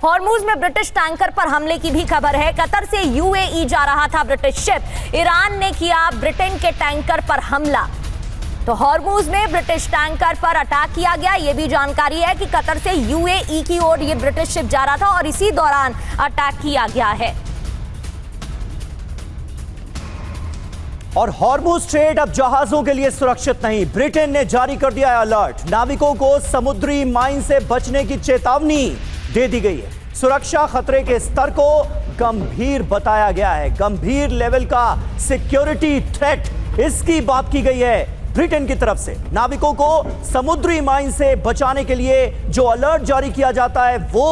Hormuz में British tanker पर हमले की भी खबर है। कतर से यूएई जा रहा था ब्रिटिश शिप, ईरान ने किया ब्रिटेन के टैंकर पर हमला। तो हॉर्मुज में ब्रिटिश टैंकर पर अटैक किया गया। यह भी जानकारी है कि कतर से यूएई की ओर यह ब्रिटिश शिप जा रहा था और इसी दौरान अटैक किया गया है। और हॉर्मुज स्ट्रेट अब जहाजों के लिए सुरक्षित नहीं। ब्रिटेन ने जारी कर दिया है अलर्ट। नाविकों को समुद्री माइन से बचने की चेतावनी दे दी गई है। सुरक्षा खतरे के स्तर को गंभीर बताया गया है। गंभीर लेवल का सिक्योरिटी थ्रेट, इसकी बात की गई है ब्रिटेन की तरफ से। नाविकों को समुद्री माइन से बचाने के लिए जो अलर्ट जारी किया जाता है वो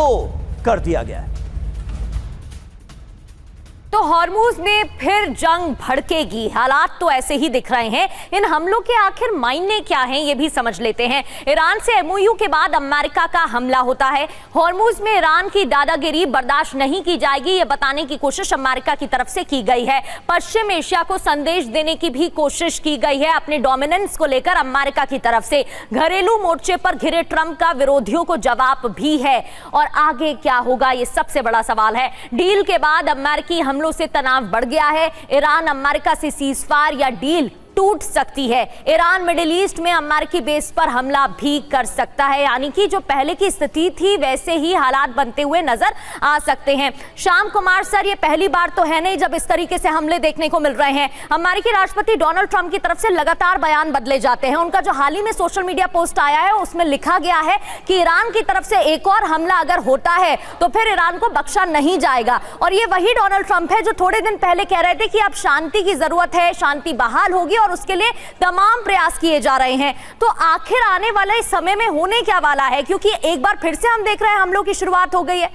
कर दिया गया है। तो हॉर्मुज में फिर जंग भड़केगी, हालात तो ऐसे ही दिख रहे हैं। इन हमलों के आखिर मायने क्या हैं ये भी समझ लेते हैं। ईरान से एमओयू के बाद अमेरिका का हमला होता है। हॉर्मुज में ईरान की दादागिरी बर्दाश्त नहीं की जाएगी, ये बताने की कोशिश अमेरिका की तरफ से की गई है। पश्चिम एशिया को संदेश देने की भी कोशिश की गई है अपने डोमिनेंस को लेकर अमेरिका की तरफ से। घरेलू मोर्चे पर घिरे ट्रंप का विरोधियों को जवाब भी है। और आगे क्या होगा ये सबसे बड़ा सवाल है। डील के बाद अमेरिकी से तनाव बढ़ गया है। ईरान अमेरिका से सीजफायर या डील टूट सकती है। ईरान मिडिल ईस्ट में अमेरिकी बेस पर हमला भी कर सकता है, यानी कि जो पहले की स्थिति थी वैसे ही हालात बनते हुए नजर आ सकते हैं। श्याम कुमार सर, ये पहली बार तो है नहीं जब इस तरीके से हमले देखने को मिल रहे हैं। अमेरिकी राष्ट्रपति डोनाल्ड ट्रंप की तरफ से लगातार बयान बदले जाते हैं। उनका जो हाल ही में सोशल मीडिया पोस्ट आया है उसमें लिखा गया है कि ईरान की तरफ से एक और हमला अगर होता है तो फिर ईरान को बख्शा नहीं जाएगा। और ये वही डोनाल्ड ट्रंप है जो थोड़े दिन पहले कह रहे थे कि अब शांति की जरूरत है, शांति बहाल होगी और उसके लिए तमाम प्रयास किए जा रहे हैं। तो आखिर आने वाले समय में होने क्या वाला है, क्योंकि एक बार फिर से हम देख रहे हैं हमलों की शुरुआत हो गई है।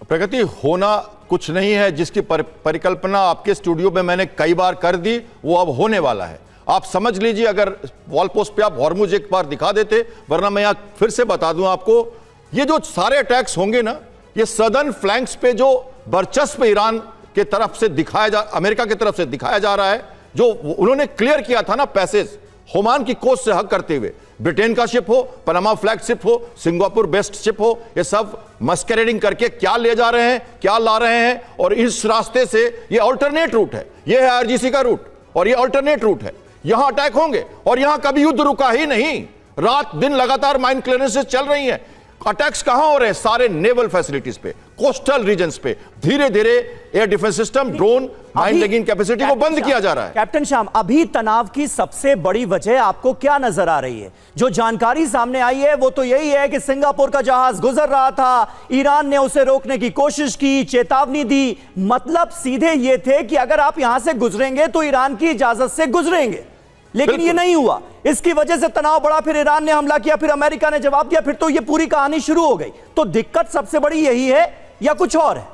प्रगति, होना कुछ नहीं है जिसकी परिकल्पना आपके स्टूडियो में मैंने कई बार कर दी, वो अब होने वाला है। आप समझ लीजिए, अगर वॉल पोस्ट पे आप हॉर्मुज एक बार दिखा देते, वरना मैं यहां फिर से बता दूं आपको, ये जो सारे अटैक्स होंगे ना, ये सदर्न फ्लैंक्स पे जो वर्चस्व ईरान के तरफ से अमेरिका की तरफ से दिखाया जा रहा है, जो उन्होंने क्लियर किया था ना पैसेज, ओमान की कोस्ट से हक करते हुए, ब्रिटेन का शिप हो, पनामा फ्लैग शिप हो, सिंगापुर बेस्ड शिप हो, ये सब मस्करेडिंग करके क्या ले जा रहे हैं, क्या ला रहे हैं। और इस रास्ते से ये अल्टरनेट रूट है, ये है आरजीसी का रूट और ये अल्टरनेट रूट है। यहां अटैक होंगे और यहां कभी युद्ध रुका ही नहीं, रात दिन लगातार माइन क्लियरेंसेस चल रही हैं। अटैक्स कहां हो रहे हैं? सारे नेवल फैसिलिटीज पे, कोस्टल रीजन्स पे। धीरे धीरे air defence system, drone, mine laying capacity को बंद किया जा रहा है। कैप्टन श्याम, अभी तनाव की सबसे बड़ी वजह आपको क्या नजर आ रही है? जो जानकारी सामने आई है वो तो यही है कि सिंगापुर का जहाज गुजर रहा था, ईरान ने उसे रोकने की कोशिश की, चेतावनी दी। मतलब सीधे ये थे कि अगर आप यहां से गुजरेंगे तो ईरान की इजाजत से गुजरेंगे, लेकिन ये नहीं हुआ। इसकी वजह से तनाव बढ़ा, फिर ईरान ने हमला किया, फिर अमेरिका ने जवाब दिया, फिर तो ये पूरी कहानी शुरू हो गई। तो दिक्कत सबसे बड़ी यही है या कुछ और है?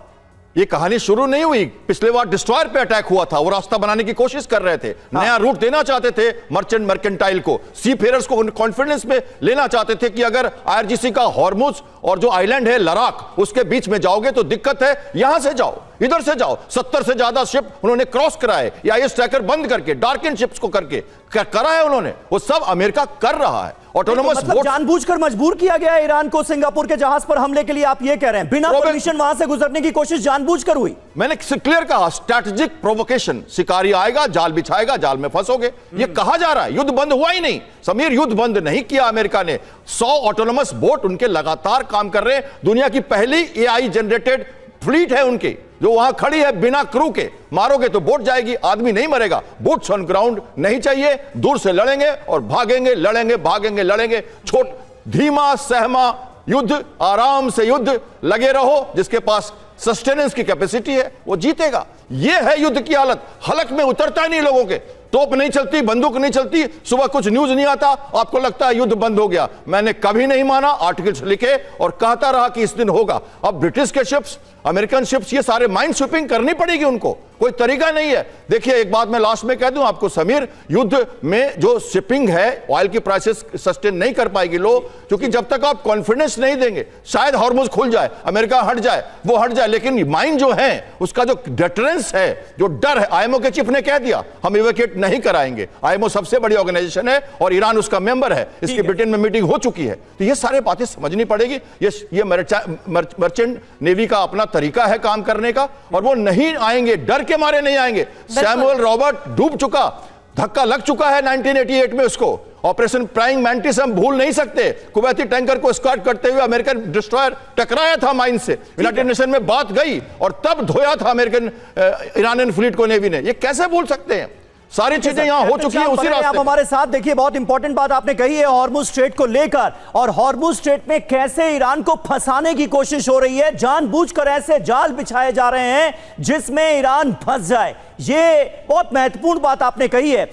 ये कहानी शुरू नहीं हुई, पिछले बार डिस्ट्रॉयर पे अटैक हुआ था, वो रास्ता बनाने की कोशिश कर रहे थे, नया रूट देना चाहते थे मर्चेंट मर्केंटाइल को, सी फेयरर्स को कॉन्फिडेंस में लेना चाहते थे कि अगर आईआरजीसी का हॉर्मुज और जो आइलैंड है लराक, उसके बीच में जाओगे तो दिक्कत है, यहां से जाओ, इधर से जाओ। 70 से ज्यादा शिप उन्होंने क्रॉस कराए, या आईएस ट्रैकर बंद करके, डार्कन शिप्स को करके करा है उन्होंने, वो सब अमेरिका कर रहा है। ऑटोनोमस मतलब जानबूझकर मजबूर किया गया है ईरान को सिंगापुर के जहाज पर हमले के लिए, आप ये कह रहे हैं? बिना परमिशन वहां से गुजरने की कोशिश जानबूझकर हुई? मैंने क्लियर कहा, स्ट्रैटेजिक प्रोवोकेशन। शिकारी आएगा, जाल बिछाएगा, जाल में फंसोगे, ये कहा जा रहा है। युद्ध बंद हुआ ही नहीं समीर, युद्ध बंद नहीं किया अमेरिका ने। 100 ऑटोनोमस बोट उनके लगातार काम कर रहे हैं। दुनिया की पहली एआई जनरेटेड फ्लीट है उनकी, जो वहां खड़ी है बिना क्रू के। मारोगे तो बोट जाएगी, आदमी नहीं मरेगा। बूट्स ऑन ग्राउंड नहीं चाहिए, दूर से लड़ेंगे और भागेंगे, लड़ेंगे, भागेंगे, लड़ेंगे। धीमा सहमा युद्ध, आराम से युद्ध, लगे रहो। जिसके पास सस्टेनेंस की कैपेसिटी है वो जीतेगा। यह है युद्ध की हालत। हलक में उतरता ही नहीं लोगों के, तोप नहीं चलती, बंदूक नहीं चलती, सुबह कुछ न्यूज नहीं आता, आपको लगता है युद्ध बंद हो गया। मैंने कभी नहीं माना, आर्टिकल्स लिखे और कहता रहा कि इस दिन होगा। अब ब्रिटिश के शिप्स, अमेरिकन शिप्स, ये सारे माइन स्वीपिंग करनी पड़ेगी उनको, कोई तरीका नहीं है। देखिए, एक बात मैं लास्ट में कह दूं आपको समीर, युद्ध में जो शिपिंग है, ऑयल की प्राइसेस सस्टेन नहीं कर पाएगी लोग, क्योंकि जब तक आप कॉन्फिडेंस नहीं देंगे, शायद हॉर्मुज खुल जाए, अमेरिका हट जाए, वो हट जाए, लेकिन माइन जो है उसका जो डेटरेंस है, जो डर है, आईएमओ के चीफ ने कह दिया हम इवैक्यूएट नहीं कराएंगे। आईएमओ सबसे बड़ी ऑर्गेनाइजेशन है और ईरान उसका मेंबर है, इसकी ब्रिटेन में मीटिंग हो चुकी है। तो ये सारी बातें समझनी पड़ेगी। ये मर्चेंट नेवी का अपना तरीका है काम करने का, और वो नहीं आएंगे, डर के मारे नहीं आएंगे। सैमुअल रॉबर्ट डूब चुका, धक्का लग चुका है 1988 में उसको। ऑपरेशन प्राइंग मैंटिस हम भूल नहीं सकते। कुवैती टैंकर को स्क्वाड करते हुए अमेरिकन डिस्ट्रॉयर टकराया था माइन से, यूनाइटेड नेशन में बात गई और तब धोया था अमेरिकन ईरानियन फ्लीट को नेवी ने। ये कैसे भूल सकते हैं? सारी चीजें यहां हो चुकी है उसी रास्ते। आप हमारे साथ देखिए, बहुत इंपॉर्टेंट बात आपने कही है हॉर्मुज स्ट्रेट को लेकर, और हॉर्मुज स्ट्रेट में कैसे ईरान को फंसाने की कोशिश हो रही है, जानबूझकर ऐसे जाल बिछाए जा रहे हैं जिसमें ईरान फंस जाए। ये बहुत महत्वपूर्ण बात आपने कही है।